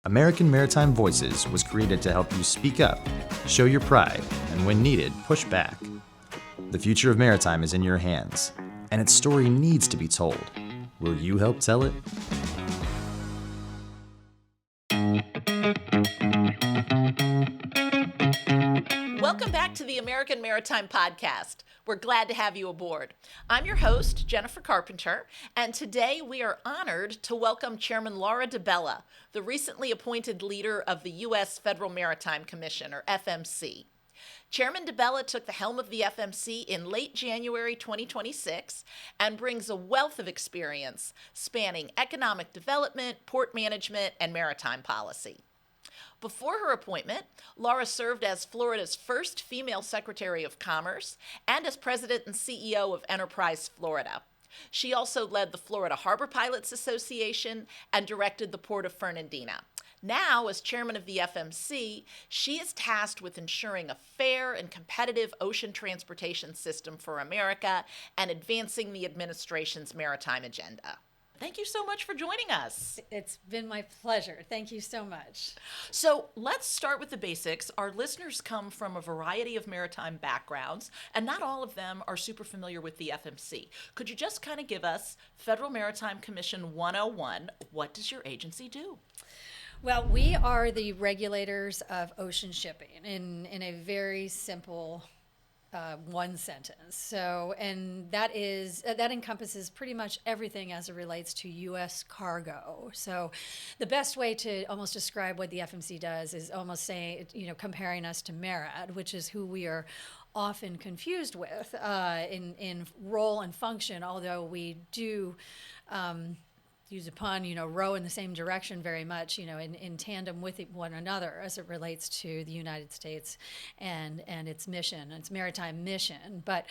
American Maritime Voices was created to help you speak up, show your pride, and when needed, push back. The future of maritime is in your hands, and its story needs to be told. Will you help tell it? Welcome back to the American Maritime Podcast. We're glad to have you aboard. I'm your host, Jennifer Carpenter, and today we are honored to welcome Chairman Laura DiBella, the recently appointed leader of the U.S. Federal Maritime Commission, or FMC. Chairman DiBella took the helm of the FMC in late January 2026 and brings a wealth of experience spanning economic development, port management, and maritime policy. Before her appointment, Laura served as Florida's first female Secretary of Commerce and as President and CEO of Enterprise Florida. She also led the Florida Harbor Pilots Association and directed the Port of Fernandina. Now, as chairman of the FMC, she is tasked with ensuring a fair and competitive ocean transportation system for America and advancing the administration's maritime agenda. Thank you so much for joining us. It's been my pleasure. Thank you so much. So let's start with the basics. Our listeners come from a variety of maritime backgrounds, and not all of them are super familiar with the FMC. Could you just kind of give us Federal Maritime Commission 101? What does your agency do? Well, we are the regulators of ocean shipping in a very simple one sentence. So, and that encompasses pretty much everything as it relates to U.S. cargo. So the best way to almost describe what the FMC does is almost saying, comparing us to MARAD, which is who we are often confused with in role and function, although we do use a pun, row in the same direction very much, in tandem with one another as it relates to the United States and its mission, its maritime mission. But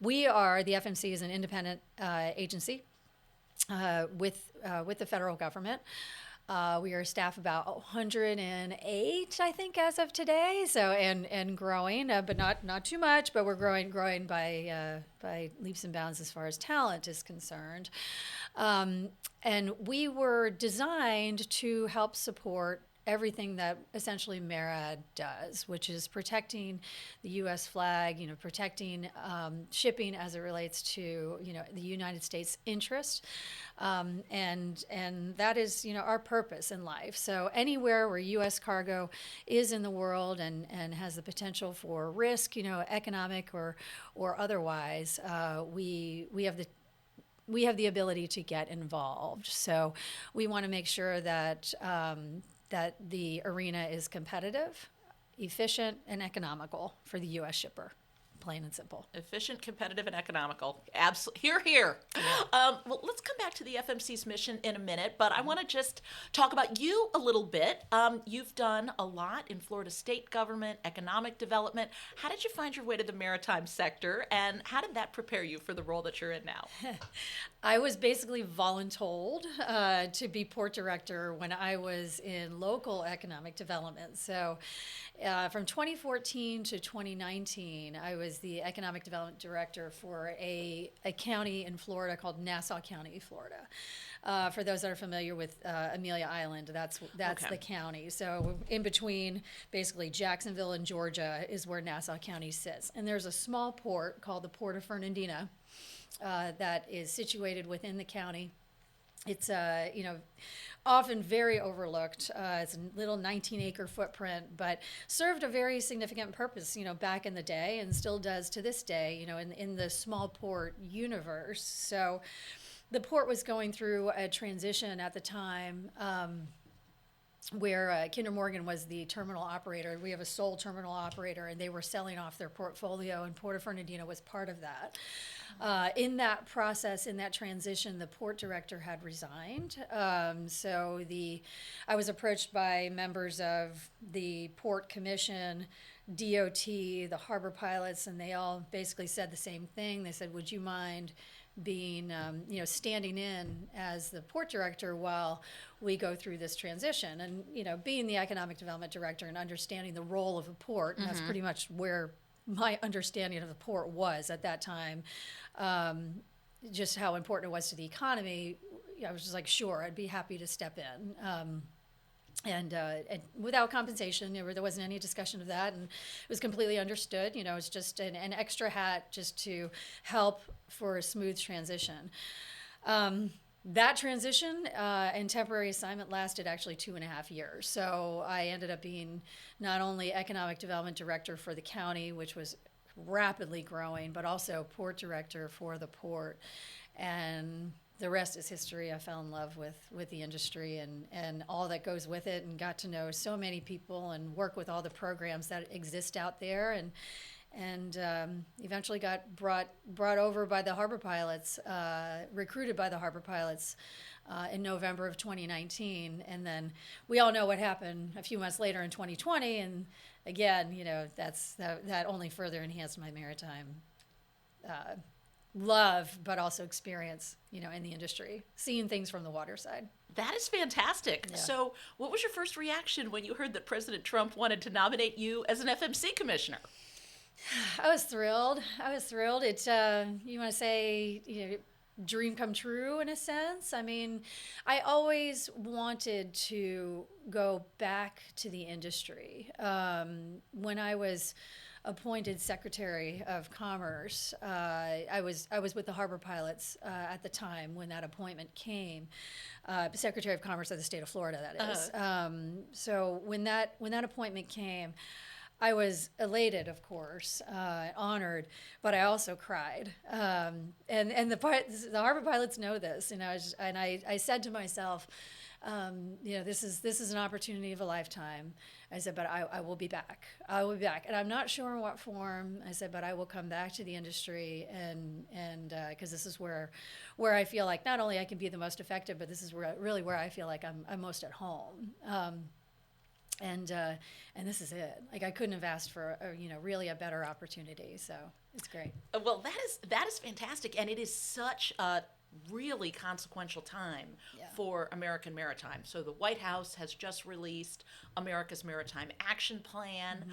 the FMC is an independent agency with the federal government. We are staff about 108, I think, as of today. So and growing, but not too much. But we're growing by leaps and bounds as far as talent is concerned. And we were designed to help support everything that essentially MARAD does, which is protecting the U.S. flag, protecting shipping as it relates to, the United States interest. And that is, our purpose in life. So anywhere where U.S. cargo is in the world and has the potential for risk, economic or otherwise, we have the ability to get involved. So we want to make sure that that the arena is competitive, efficient, and economical for the U.S. shipper. Plain and simple. Efficient, competitive, and economical. Absolutely. Here. Yeah. Well, let's come back to the FMC's mission in a minute, but I want to just talk about you a little bit. You've done a lot in Florida state government, economic development. How did you find your way to the maritime sector, and how did that prepare you for the role that you're in now? I was basically voluntold to be port director when I was in local economic development. So from 2014 to 2019, I was the economic development director for a county in Florida called Nassau County, Florida. For those that are familiar with Amelia Island, that's okay. The county. So in between basically Jacksonville and Georgia is where Nassau County sits. And there's a small port called the Port of Fernandina that is situated within the county. It's often very overlooked. It's a little 19-acre footprint, but served a very significant purpose, back in the day, and still does to this day, in the small port universe. So the port was going through a transition at the time where Kinder Morgan was the terminal operator. We have a sole terminal operator, and they were selling off their portfolio, and Port of Fernandina was part of that. In that process, in that transition, the port director had resigned. So I was approached by members of the Port Commission, DOT, the harbor pilots, and they all basically said the same thing. They said, would you mind being, standing in as the port director while we go through this transition? And, being the economic development director and understanding the role of a port, and that's pretty much where my understanding of the port was at that time, just how important it was to the economy. I was just like, sure, I'd be happy to step in. And without compensation, there wasn't any discussion of that, and it was completely understood. It's just an extra hat just to help for a smooth transition. That transition and temporary assignment lasted actually 2.5 years. So I ended up being not only economic development director for the county, which was rapidly growing, but also port director for the port. And the rest is history. I fell in love with the industry and all that goes with it, and got to know so many people and work with all the programs that exist out there, and eventually got brought over by the harbor pilots, recruited by the harbor pilots in November of 2019. And then we all know what happened a few months later in 2020. And again, that only further enhanced my maritime love, but also experience, in the industry, seeing things from the water side. That is fantastic. Yeah. So what was your first reaction when you heard that President Trump wanted to nominate you as an FMC commissioner? I was thrilled. It's, you want to say, dream come true in a sense. I mean, I always wanted to go back to the industry. When I was appointed Secretary of Commerce, I was with the harbor pilots at the time when that appointment came. Secretary of Commerce of the state of Florida, that is. So when that appointment came, I was elated, of course, honored, but I also cried. And the harbor pilots know this, and I said to myself, this is an opportunity of a lifetime. I said, but I will be back. I will be back, and I'm not sure in what form. I said, but I will come back to the industry, and because this is where I feel like not only I can be the most effective, but this is where I feel like I'm most at home. And this is it. Like, I couldn't have asked for really a better opportunity. So it's great. Well, that is fantastic, and it is such a really consequential time for American Maritime. So the White House has just released America's Maritime Action Plan,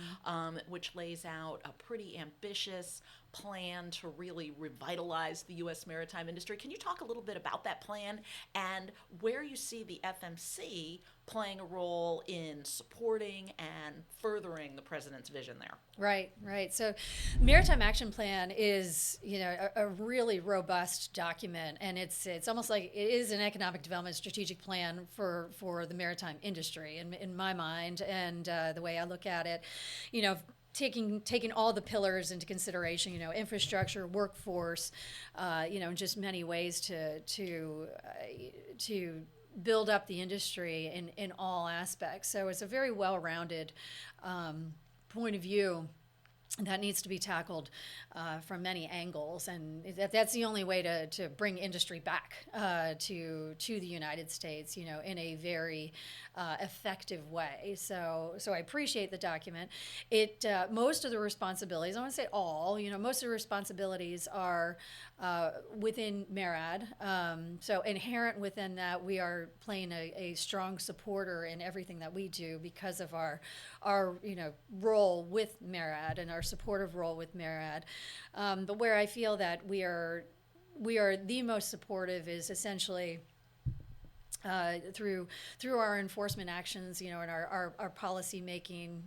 which lays out a pretty ambitious plan to really revitalize the U.S. maritime industry. Can you talk a little bit about that plan and where you see the FMC playing a role in supporting and furthering the president's vision there? Right. So Maritime Action Plan is, a really robust document, and it's almost like it is an economic development strategic plan for the maritime industry in my mind, and the way I look at it, taking all the pillars into consideration, infrastructure, workforce, just many ways to build up the industry in all aspects. So it's a very well-rounded point of view that needs to be tackled from many angles, and that's the only way to bring industry back to the United States, in a very effective way. So I appreciate the document. It most of the responsibilities, I want to say all, most of the responsibilities are within MARAD. So inherent within that, we are playing a strong supporter in everything that we do because of our role with MARAD and our supportive role with MARAD. But where I feel that we are the most supportive is essentially through our enforcement actions, and our policy making.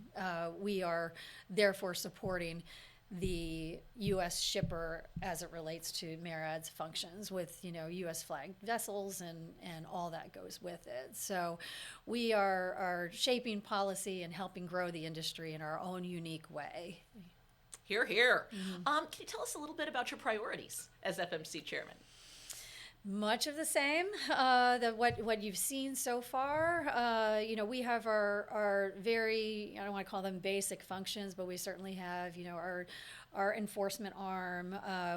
We are therefore supporting the U.S. shipper as it relates to MARAD's functions with, U.S. flagged vessels and all that goes with it. So we are shaping policy and helping grow the industry in our own unique way. Hear, hear. Can you tell us a little bit about your priorities as FMC chairman? Much of the same, what you've seen so far. We have our very, I don't want to call them basic functions, but we certainly have, our enforcement arm.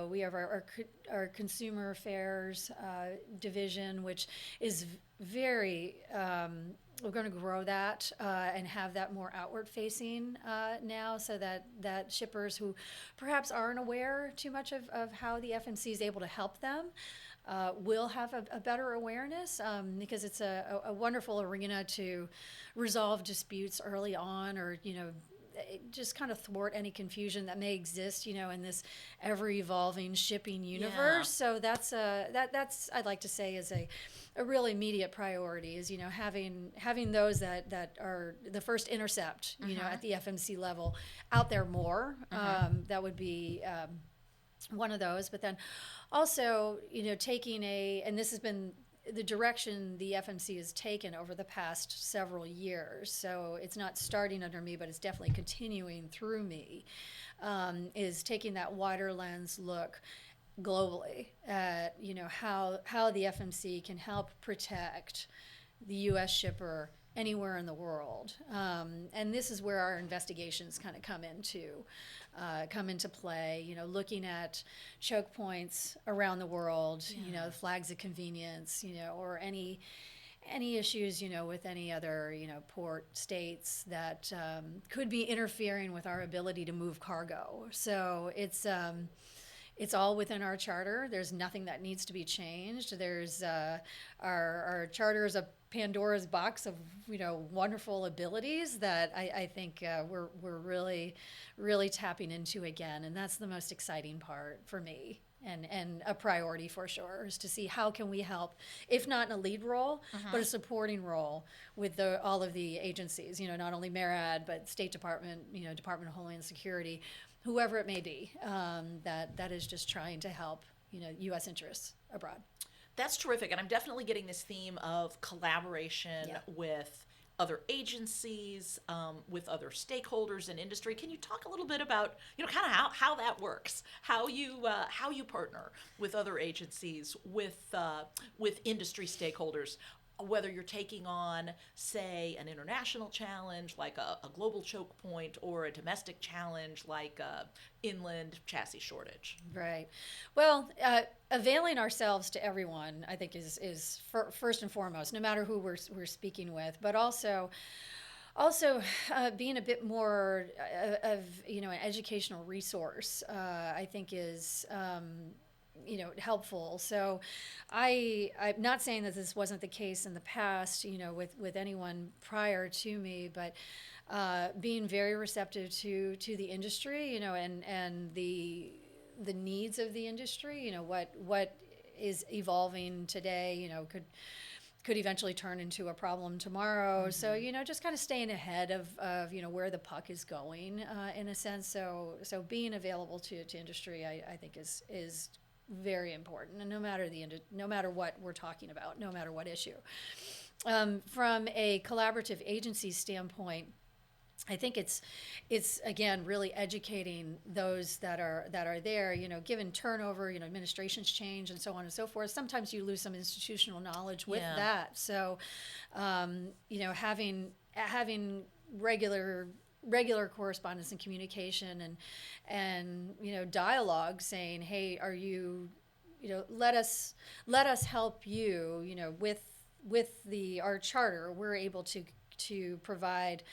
We have our consumer affairs division, which is very, we're going to grow that and have that more outward facing now, so that shippers who perhaps aren't aware too much of how the FMC is able to help them will have a better awareness, because it's a wonderful arena to resolve disputes early on, or just kind of thwart any confusion that may exist, in this ever-evolving shipping universe. So that's I'd like to say is a real immediate priority is, having those that are the first intercept, at the FMC level out there more. That would be one of those. But then also, taking and this has been the direction the FMC has taken over the past several years. So it's not starting under me, but it's definitely continuing through me, is taking that wider lens look globally at, how the FMC can help protect the U.S. shipper anywhere in the world. And this is where our investigations kind of come into play, looking at choke points around the world, flags of convenience, or any issues, with any other, port states that could be interfering with our ability to move cargo. So it's all within our charter. There's nothing that needs to be changed. There's our charter is a Pandora's box of wonderful abilities that I think we're really, really tapping into again, and that's the most exciting part for me. And a priority for sure is to see how can we help, if not in a lead role, but a supporting role with all of the agencies, not only MARAD, but State Department, Department of Homeland Security, whoever it may be, that is just trying to help, U.S. interests abroad. That's terrific. And I'm definitely getting this theme of collaboration with other agencies, with other stakeholders in industry. Can you talk a little bit about, kind of how that works, how you partner with other agencies, with industry stakeholders, whether you're taking on, say, an international challenge like a global choke point or a domestic challenge like inland chassis shortage? Right. Well, availing ourselves to everyone, I think, is first and foremost, no matter who we're speaking with, but also being a bit more of an educational resource, I think is helpful. So I'm not saying that this wasn't the case in the past, with anyone prior to me, but being very receptive to the industry, and the needs of the industry, what is evolving today, could eventually turn into a problem tomorrow. So, just kind of staying ahead of where the puck is going, in a sense. So being available to industry, I think is very important, and no matter what we're talking about, no matter what issue. From a collaborative agency standpoint, I think it's again really educating those that are there. Given turnover, administrations change and so on and so forth. Sometimes you lose some institutional knowledge with that. So, having regular correspondence and communication and dialogue, saying, hey, are you, let us help you, with our charter, we're able to provide,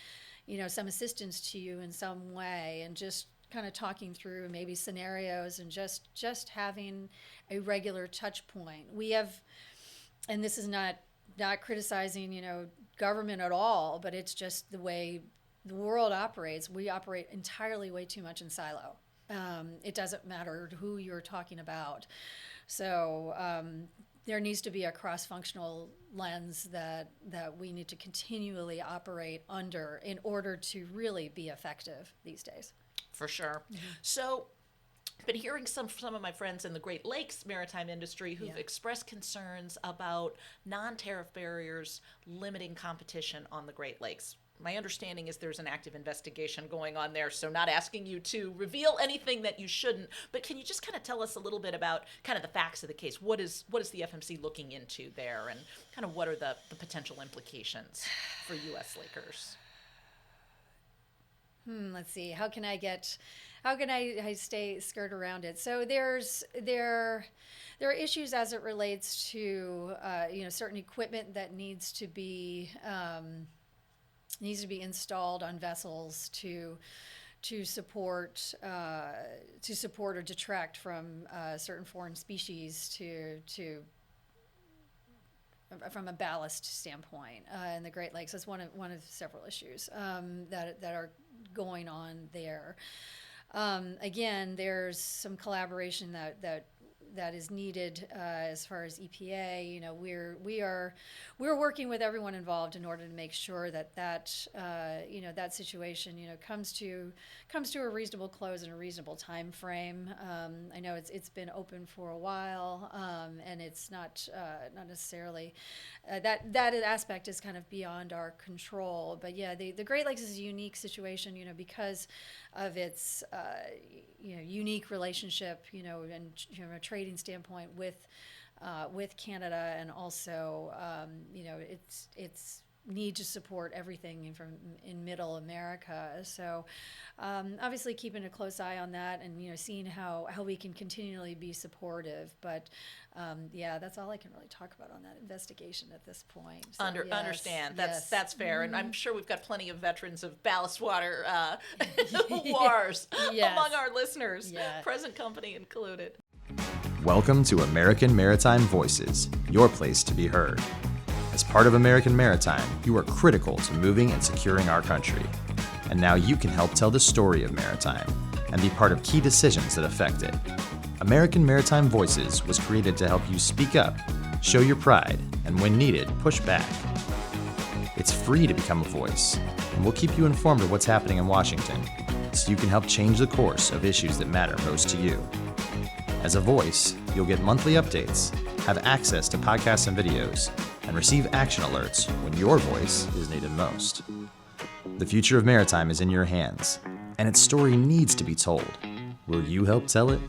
some assistance to you in some way, and just kind of talking through maybe scenarios and just having a regular touch point. We have, and this is not criticizing, government at all, but it's just the way the world operates. We operate entirely way too much in silo. It doesn't matter who you're talking about. So there needs to be a cross-functional lens that we need to continually operate under in order to really be effective these days. For sure. So I've been hearing some of my friends in the Great Lakes maritime industry who've expressed concerns about non-tariff barriers limiting competition on the Great Lakes. My understanding is there's an active investigation going on there, so not asking you to reveal anything that you shouldn't, but can you just kind of tell us a little bit about kind of the facts of the case? What is the FMC looking into there, and kind of what are the potential implications for U.S. Lakers? Let's see. How can I stay skirt around it? So there are issues as it relates to certain equipment that needs to be installed on vessels to support or detract from certain foreign species from a ballast standpoint in the Great Lakes. That's one of several issues that are going on there. Again, there's some collaboration that is needed as far as EPA. You know, we're working with everyone involved in order to make sure that you know, that situation, you know, comes to a reasonable close in a reasonable time frame. I know it's been open for a while, and it's not necessarily that aspect is kind of beyond our control. But yeah, the Great Lakes is a unique situation, you know, because of its you know, unique relationship, you know, and from a trading standpoint with Canada, and also you know, it's need to support everything in Middle America. So obviously keeping a close eye on that, and you know, seeing how we can continually be supportive. But yeah, that's all I can really talk about on that investigation at this point. So, Understand. yes. That's fair. And I'm sure we've got plenty of veterans of ballast water wars Yes. among our listeners, Yeah. present company included. Welcome to American Maritime Voices, your place to be heard. As part of American Maritime, you are critical to moving and securing our country. And now you can help tell the story of maritime and be part of key decisions that affect it. American Maritime Voices was created to help you speak up, show your pride, and when needed, push back. It's free to become a voice, and we'll keep you informed of what's happening in Washington, so you can help change the course of issues that matter most to you. As a voice, you'll get monthly updates, have access to podcasts and videos, and receive action alerts when your voice is needed most. The future of maritime is in your hands, and its story needs to be told. Will you help tell it?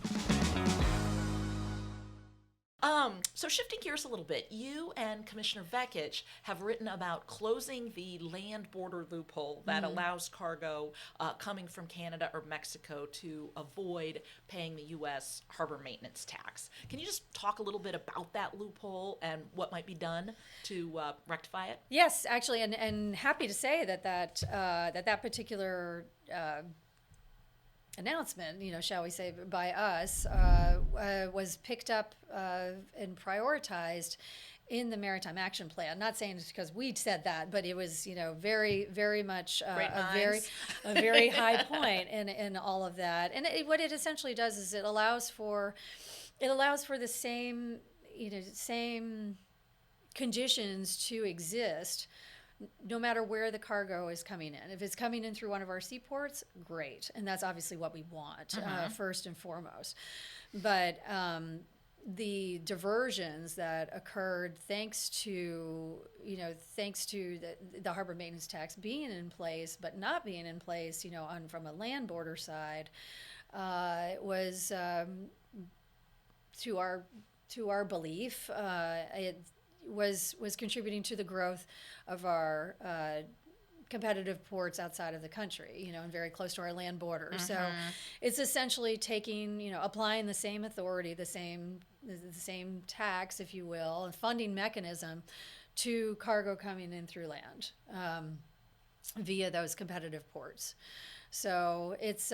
So shifting gears a little bit, you and Commissioner Vekich have written about closing the land border loophole that allows cargo coming from Canada or Mexico to avoid paying the U.S. harbor maintenance tax. Can you just talk a little bit about that loophole and what might be done to rectify it? Yes, actually, and happy to say that particular announcement, you know, shall we say, by us, was picked up and prioritized in the Maritime Action Plan. Not saying it's because we said that, but it was, you know, very, very much a very high point in all of that. And what it essentially does is it allows for the same, you know, same conditions to exist no matter where the cargo is coming in. If it's coming in through one of our seaports, great. And that's obviously what we want, first and foremost. But the diversions that occurred thanks to the harbor maintenance tax being in place, but not being in place, you know, from a land border side, was to our belief, it was contributing to the growth of our competitive ports outside of the country, you know, and very close to our land border. So it's essentially applying the same authority, the same tax, if you will, and funding mechanism to cargo coming in through land via those competitive ports. So it's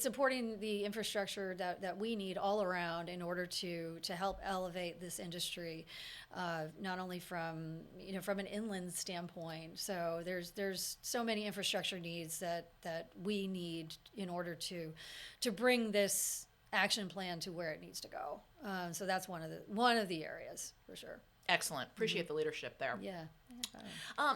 supporting the infrastructure that we need all around in order to help elevate this industry, not only from an inland standpoint. So there's so many infrastructure needs that we need in order to bring this action plan to where it needs to go. So that's one of the areas for sure. Excellent. Appreciate the leadership there. Yeah.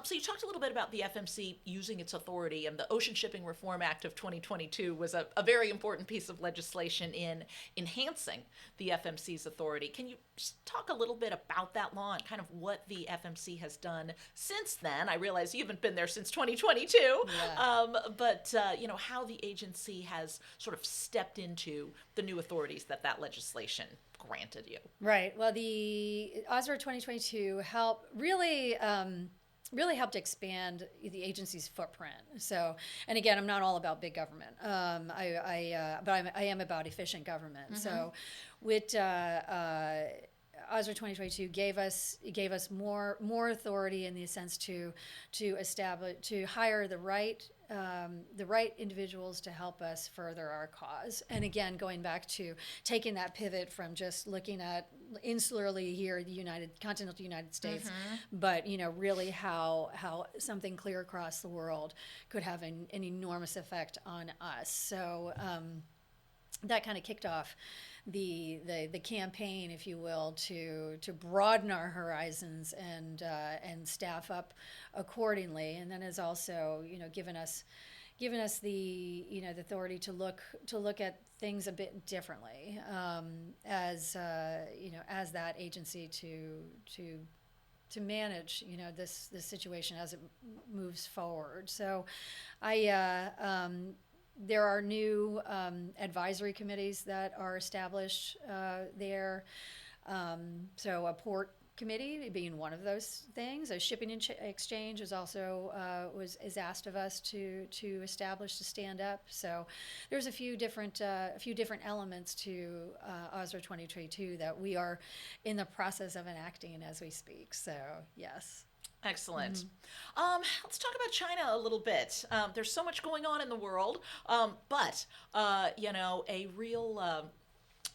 So you talked a little bit about the FMC using its authority, and the Ocean Shipping Reform Act of 2022 was a very important piece of legislation in enhancing the FMC's authority. Can you just talk a little bit about that law and kind of what the FMC has done since then? I realize you haven't been there since 2022, but how the agency has sort of stepped into the new authorities that legislation granted you. Right. Well, the OSRA 2022 really helped expand the agency's footprint. So, and again, I'm not all about big government. But I am about efficient government. So, with OSRA 2022 gave us more authority in the sense to hire the right the right individuals to help us further our cause. And again, going back to taking that pivot from just looking at insularly here, the continental United States, but really how something clear across the world could have an enormous effect on us. So that kind of kicked off the campaign, if you will, to broaden our horizons and staff up accordingly, and then has also given us the authority to look at things a bit differently as that agency to manage this situation as it moves forward. So there are new advisory committees that are established there. So a port committee being one of those things. A shipping exchange is also is asked of us to establish, to stand up. So there's a few different elements to OSRA 2022 that we are in the process of enacting as we speak. So yes. Excellent. Let's talk about China a little bit. There's so much going on in the world, but a real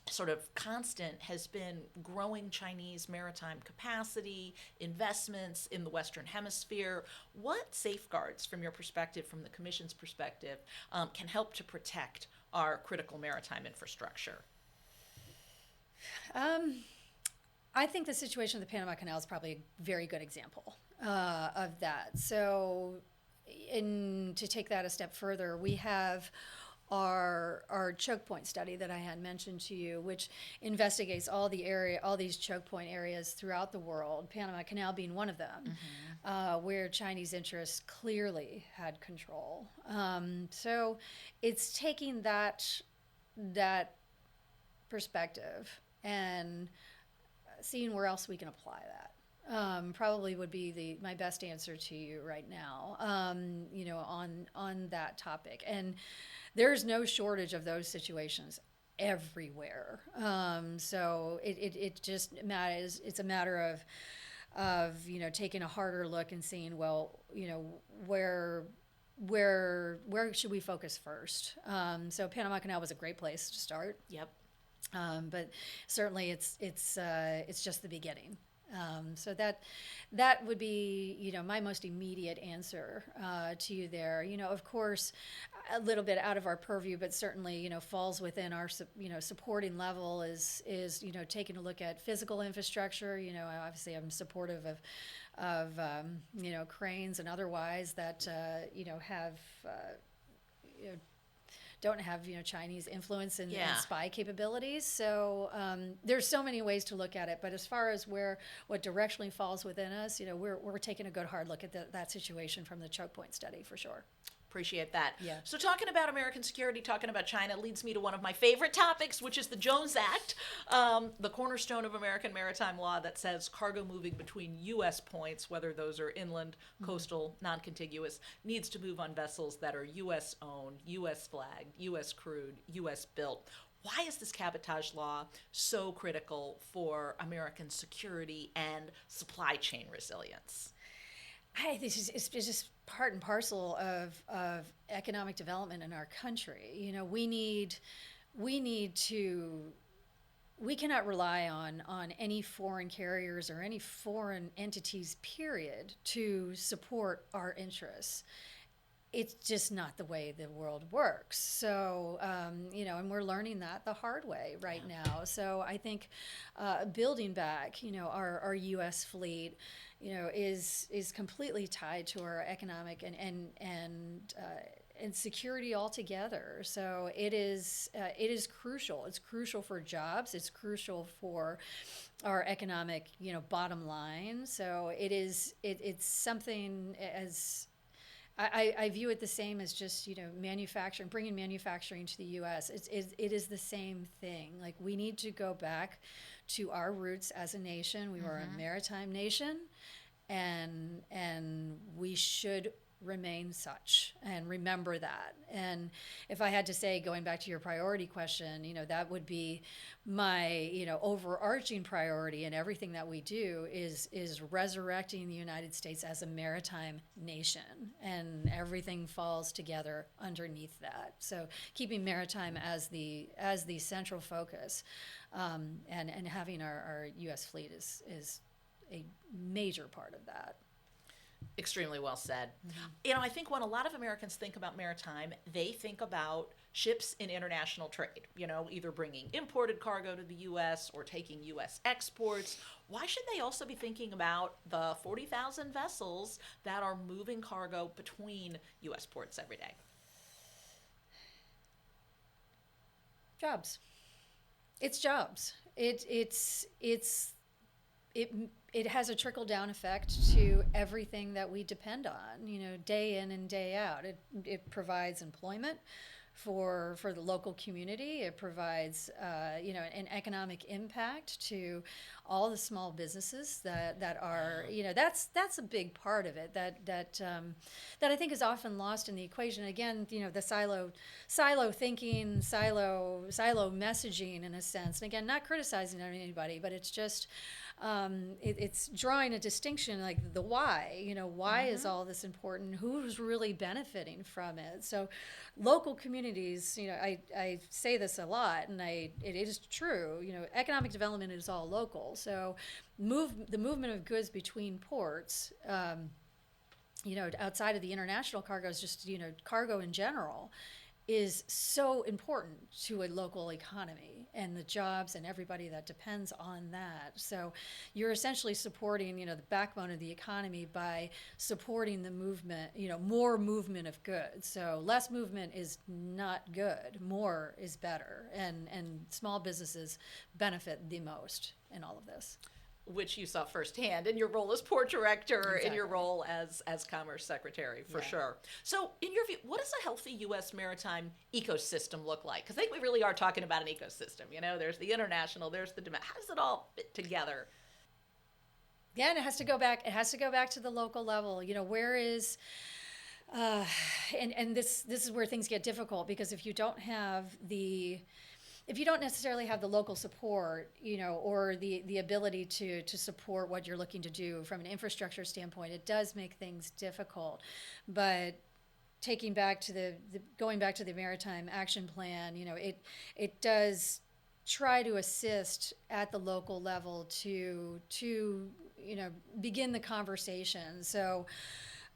sort of constant has been growing Chinese maritime capacity, investments in the Western Hemisphere. What safeguards, from your perspective, from the Commission's perspective, can help to protect our critical maritime infrastructure? I think the situation of the Panama Canal is probably a very good example of that. So, to take that a step further, we have our choke point study that I had mentioned to you, which investigates all these choke point areas throughout the world, Panama Canal being one of them, where Chinese interests clearly had control. So it's taking that perspective and seeing where else we can apply that. Probably would be my best answer to you right now, on that topic. And there's no shortage of those situations everywhere. So it just matters. It's a matter of taking a harder look and seeing, well, where should we focus first? So Panama Canal was a great place to start. Yep. But certainly it's just the beginning. So that would be my most immediate answer to you there. Of course, a little bit out of our purview, but certainly falls within our supporting level is taking a look at physical infrastructure. Obviously I'm supportive of cranes and otherwise that have don't have Chinese influence and spy capabilities. So there's so many ways to look at it. But as far as what directionally falls within us, we're taking a good hard look at that situation from the choke point study for sure. Appreciate that. Yeah. So talking about American security, talking about China leads me to one of my favorite topics, which is the Jones Act, the cornerstone of American maritime law that says cargo moving between U.S. points, whether those are inland, coastal, non-contiguous, needs to move on vessels that are U.S. owned, U.S. flagged, U.S. crewed, U.S. built. Why is this cabotage law so critical for American security and supply chain resilience? It's just part and parcel of economic development in our country. We cannot rely on any foreign carriers or any foreign entities, period, to support our interests. It's just not the way the world works. So, and we're learning that the hard way right now. So I think building back, our U.S. fleet, is completely tied to our economic and security altogether. So it is crucial. It's crucial for jobs. It's crucial for our economic, bottom line. So it's something as I view it the same as just manufacturing, bringing manufacturing to the U.S. It is the same thing. Like, we need to go back to our roots as a nation. We were a maritime nation, and we should remain such, and remember that. And if I had to say, going back to your priority question, that would be my, overarching priority in everything that we do is resurrecting the United States as a maritime nation, and everything falls together underneath that. So keeping maritime as the central focus, and having our U.S. fleet is a major part of that. Extremely well said. Mm-hmm. I think when a lot of Americans think about maritime, they think about ships in international trade, either bringing imported cargo to the U.S. or taking U.S. exports. Why should they also be thinking about the 40,000 vessels that are moving cargo between U.S. ports every day? Jobs. It's jobs. It has a trickle-down effect to everything that we depend on, day in and day out. It provides employment for the local community. It provides, an economic impact to all the small businesses that are, that's a big part of it that I think is often lost in the equation. Again, the silo thinking, silo messaging in a sense. And again, not criticizing anybody, but it's just, it's drawing a distinction, like the why. Why is all this important? Who's really benefiting from it? So local communities, I say this a lot, and it is true, economic development is all local. So the movement of goods between ports, outside of the international cargoes, just, cargo in general, is so important to a local economy and the jobs and everybody that depends on that. So you're essentially supporting, the backbone of the economy by supporting the movement, more movement of goods. So less movement is not good. More is better. And small businesses benefit the most in all of this. Which you saw firsthand in your role as port director, Exactly. in your role as Commerce Secretary, for sure. So in your view, what does a healthy U.S. maritime ecosystem look like? Because I think we really are talking about an ecosystem. There's the international, there's the domestic. How does it all fit together? Yeah, and it has to go back. It has to go back to the local level. Where is, and this is where things get difficult, because if you don't necessarily have the local support, or the ability to support what you're looking to do from an infrastructure standpoint, it does make things difficult. But going back to the Maritime Action Plan, it does try to assist at the local level to begin the conversation. So,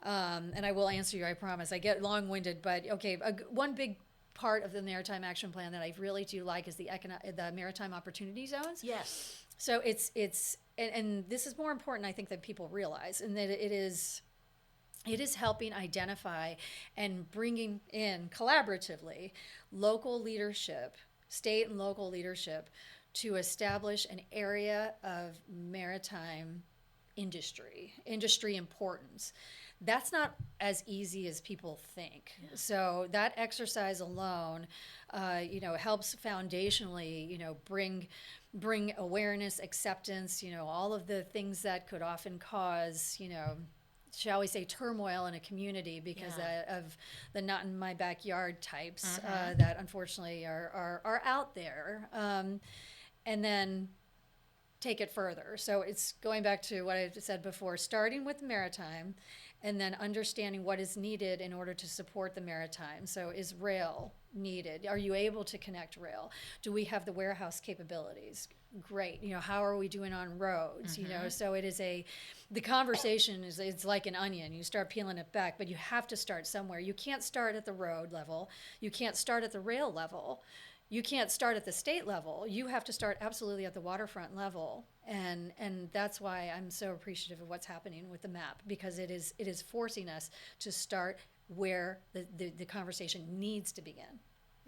and I will answer you, I promise. I get long-winded, but okay, one big part of the Maritime Action Plan that I really do like is the Maritime Opportunity Zones. Yes. So it's and this is more important, I think, than people realize, and that it is helping identify and bringing in collaboratively local leadership, state and local leadership, to establish an area of maritime industry importance. That's not as easy as people think. Yeah. So that exercise alone, helps foundationally, bring awareness, acceptance, all of the things that could often cause, shall we say, turmoil in a community because of the not in my backyard types that unfortunately are out there. And then take it further. So it's going back to what I said before, starting with maritime, and then understanding what is needed in order to support the maritime. So is rail needed? Are you able to connect rail? Do we have the warehouse capabilities? Great. How are we doing on roads? So it is the conversation it's like an onion. You start peeling it back, but you have to start somewhere. You can't start at the road level. You can't start at the rail level. You can't start at the state level. You have to start absolutely at the waterfront level. And that's why I'm so appreciative of what's happening with the map, because it is forcing us to start where the conversation needs to begin.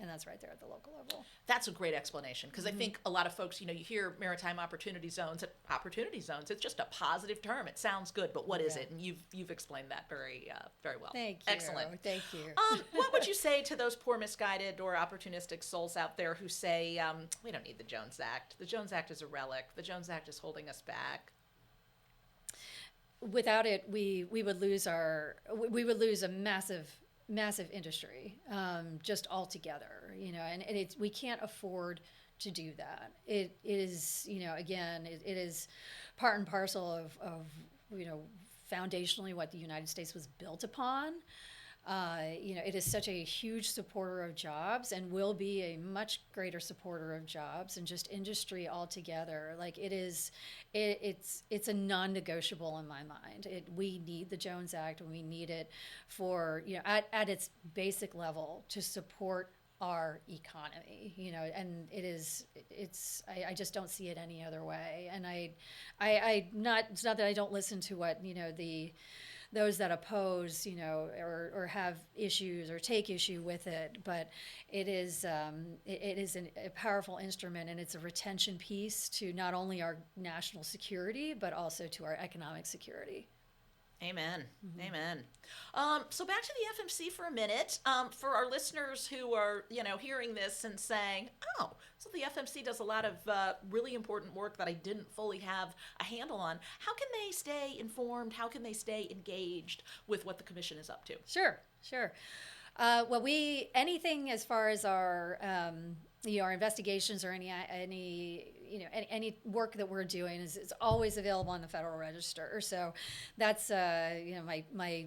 And that's right there at the local level. That's a great explanation, because I think a lot of folks, you hear maritime opportunity zones. It's just a positive term. It sounds good, but what is it? And you've explained that very very well. Thank you. Excellent. Thank you. What would you say to those poor, misguided, or opportunistic souls out there who say, we don't need the Jones Act. The Jones Act is a relic. The Jones Act is holding us back. without it, we would lose a massive industry just altogether, and we can't afford to do that. It is, again, it is part and parcel of foundationally what the United States was built upon. It is such a huge supporter of jobs and will be a much greater supporter of jobs and just industry altogether. Like it's a non-negotiable in my mind. We need the Jones Act, and we need it for, at its basic level to support our economy, and I just don't see it any other way. And it's not that I don't listen to what, those that oppose, or have issues or take issue with it, but it is a powerful instrument, and it's a retention piece to not only our national security, but also to our economic security. Amen. Mm-hmm. Amen. So back to the FMC for a minute. For our listeners who are, hearing this and saying, oh, so the FMC does a lot of really important work that I didn't fully have a handle on. How can they stay informed? How can they stay engaged with what the commission is up to? Sure. Well, anything as far as our investigations or any work that we're doing is always available on the Federal Register. So that's my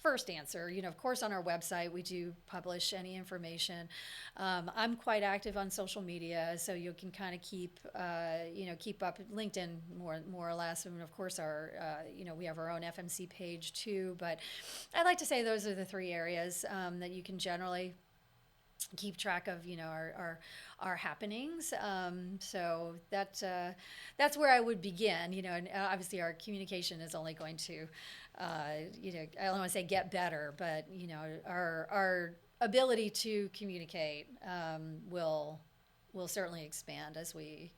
first answer. Of course, on our website we do publish any information. I'm quite active on social media, so you can kind of keep up LinkedIn more or less. And of course, we have our own FMC page too. But I'd like to say those are the three areas that you can generally keep track of, our happenings. So that's where I would begin, and obviously our communication is only going to, I don't want to say get better, but, our ability to communicate will certainly expand as we,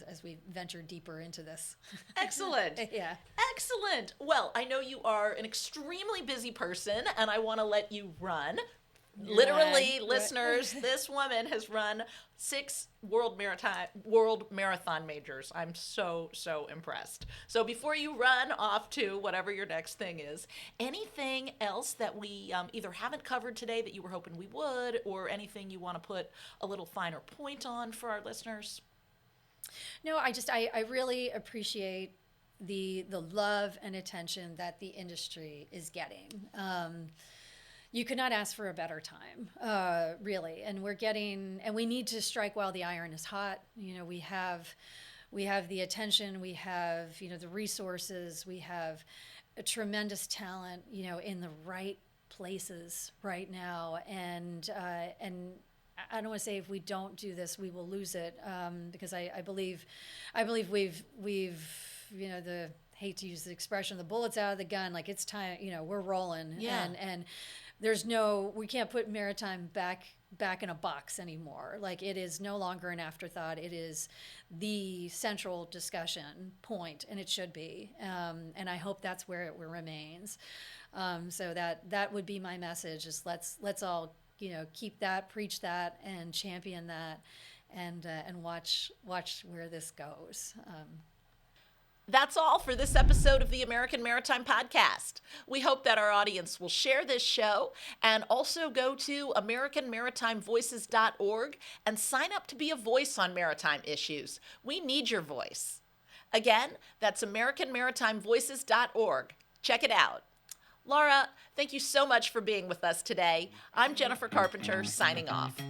as we venture deeper into this. Excellent. Yeah. Excellent. Well, I know you are an extremely busy person, and I want to let you run. Literally, listeners, this woman has run 6 world marathon majors. I'm so impressed. So before you run off to whatever your next thing is, anything else that we either haven't covered today that you were hoping we would, or anything you want to put a little finer point on for our listeners? No, I really appreciate the love and attention that the industry is getting. You could not ask for a better time, really. And we need to strike while the iron is hot. We have the attention, we have, the resources, we have a tremendous talent, in the right places right now. And I don't want to say if we don't do this, we will lose it, because I believe we've hate to use the expression, the bullet's out of the gun. Like, it's time, we're rolling. Yeah. And we can't put maritime back in a box anymore. Like, it is no longer an afterthought. It is the central discussion point, and it should be. And I hope that's where it remains. So that would be my message: is let's all keep that, preach that, and champion that, and watch where this goes. That's all for this episode of the American Maritime Podcast. We hope that our audience will share this show and also go to AmericanMaritimeVoices.org and sign up to be a voice on maritime issues. We need your voice. Again, that's AmericanMaritimeVoices.org. Check it out. Laura, thank you so much for being with us today. I'm Jennifer Carpenter, signing off.